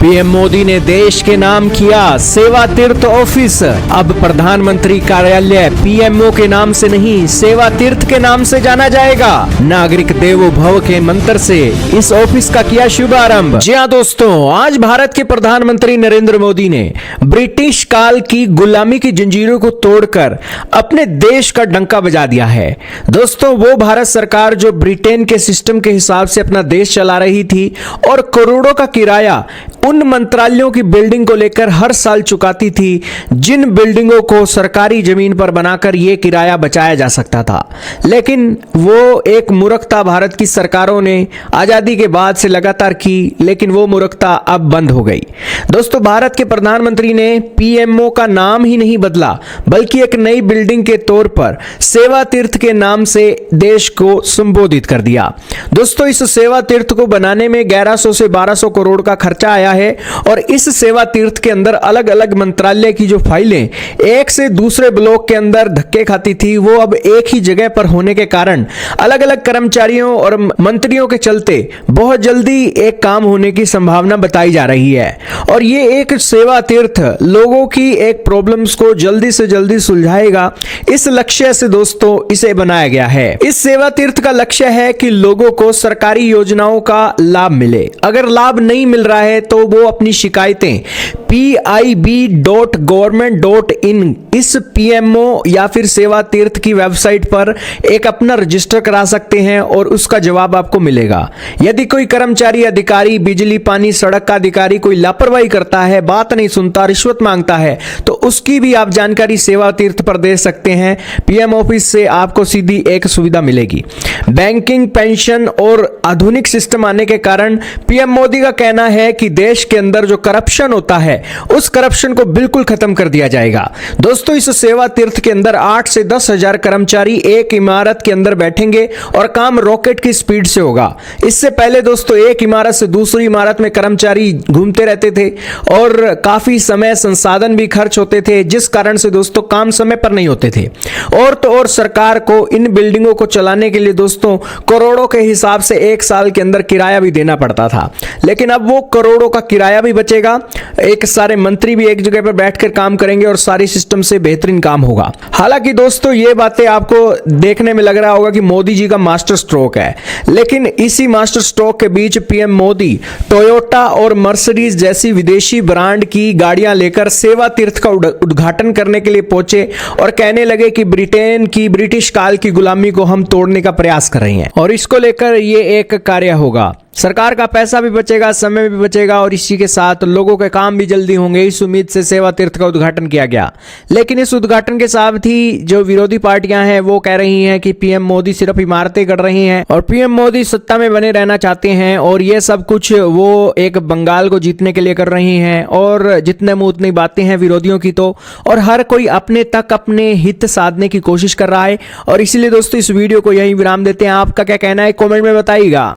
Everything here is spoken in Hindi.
पीएम मोदी ने देश के नाम किया सेवा तीर्थ ऑफिस। अब प्रधानमंत्री कार्यालय पीएमओ के नाम से नहीं, सेवा तीर्थ के नाम से जाना जाएगा। नागरिक देवो भव के मंत्र से इस ऑफिस का किया शुभारंभ। जी हाँ दोस्तों, आज भारत के प्रधानमंत्री नरेंद्र मोदी ने ब्रिटिश काल की गुलामी की जंजीरों को तोड़कर अपने देश का डंका बजा दिया है। दोस्तों, वो भारत सरकार जो ब्रिटेन के सिस्टम के हिसाब से अपना देश चला रही थी और करोड़ों का किराया उन मंत्रालयों की बिल्डिंग को लेकर हर साल चुकाती थी, जिन बिल्डिंगों को सरकारी जमीन पर बनाकर यह किराया बचाया जा सकता था। लेकिन वो एक मूर्खता भारत की सरकारों ने आजादी के बाद से लगातार की, लेकिन वो मूर्खता अब बंद हो गई। दोस्तों, भारत के प्रधानमंत्री ने पीएमओ का नाम ही नहीं बदला, बल्कि एक नई बिल्डिंग के तौर पर सेवा तीर्थ के नाम से देश को संबोधित कर दिया। दोस्तों, इस सेवा तीर्थ को बनाने में 1100 से 1200 करोड़ का खर्चा आया है और इस सेवा तीर्थ के अंदर अलग अलग मंत्रालय की जो फाइलें एक से दूसरे ब्लॉक के अंदर धक्के खाती थी, वो अब एक ही जगह पर होने के कारण अलग अलग कर्मचारियों और मंत्रियों के चलते बहुत जल्दी एक काम होने की संभावना बताई जा रही है। और ये एक सेवा तीर्थ लोगों की एक प्रॉब्लम्स को जल्दी से जल्दी सुलझाएगा, इस लक्ष्य से दोस्तों इसे बनाया गया है। इस सेवा तीर्थ का लक्ष्य है कि लोगों को सरकारी योजनाओं का लाभ मिले। अगर लाभ नहीं मिल रहा है तो वो अपनी शिकायतें pib.government.in इस पीएमओ या फिर सेवा तीर्थ की वेबसाइट पर एक अपना रजिस्टर करा सकते हैं और उसका जवाब आपको मिलेगा। यदि कोई कर्मचारी, अधिकारी, बिजली, पानी, सड़क का अधिकारी कोई लापरवाही करता है, बात नहीं सुनता, रिश्वत मांगता है, तो उसकी भी आप जानकारी सेवा तीर्थ पर दे सकते हैं। पीएम ऑफिस से आपको सीधी एक सुविधा मिलेगी। बैंकिंग, पेंशन और आधुनिक सिस्टम आने के कारण पीएम मोदी का कहना है कि देश के अंदर जो करप्शन होता है उस करप्शन को बिल्कुल खत्म कर दिया जाएगा। दोस्तों, इस सेवा तीर्थ के अंदर 8 से 10 हजार कर्मचारी एक इमारत के अंदर बैठेंगे और काम रॉकेट की स्पीड से होगा। इससे पहले दोस्तों एक इमारत से दूसरी इमारत में कर्मचारी घूमते रहते थे और काफी समय, संसाधन भी खर्च होते थे, जिस कारण से दोस्तों काम समय पर नहीं होते थे। और तो और सरकार को इन बिल्डिंगों को चलाने के लिए दोस्तों करोड़ों के हिसाब से एक साल के अंदर किराया भी देना पड़ता था। लेकिन अब वो करोड़ों का किराया भी बचेगा, एक सारे मंत्री भी एक जगह पर बैठकर काम करेंगे और सारी सिस्टम से बेहतरीन काम होगा। हालांकि दोस्तों ये बातें आपको देखने में लग रहा होगा कि मोदी जी का मास्टर स्ट्रोक है, लेकिन इसी मास्टर स्ट्रोक के बीच पीएम मोदी टोयोटा और मर्सिडीज जैसी विदेशी ब्रांड की गाड़ियां लेकर सेवा तीर्थ का उद्घाटन करने के लिए पहुंचे और कहने लगे कि ब्रिटेन की, ब्रिटिश काल की गुलामी को हम तोड़ने का प्रयास कर रहे हैं और इसको लेकर ये एक कार्य होगा। सरकार का पैसा भी बचेगा, समय भी बचेगा और इसी के साथ लोगों के काम भी जल्दी होंगे। इस उम्मीद से सेवा तीर्थ का उद्घाटन किया गया। लेकिन इस उद्घाटन के साथ ही जो विरोधी पार्टियां हैं वो कह रही हैं कि पीएम मोदी सिर्फ इमारतें कर रही हैं और पीएम मोदी सत्ता में बने रहना चाहते हैं और ये सब कुछ वो एक बंगाल को जीतने के लिए कर रही हैं। और जितने मुंह उतनी बातें हैं विरोधियों की तो, और हर कोई अपने तक अपने हित साधने की कोशिश कर रहा है। और इसीलिए दोस्तों इस वीडियो को यहीं विराम देते हैं। आपका क्या कहना है कॉमेंट में बताइएगा।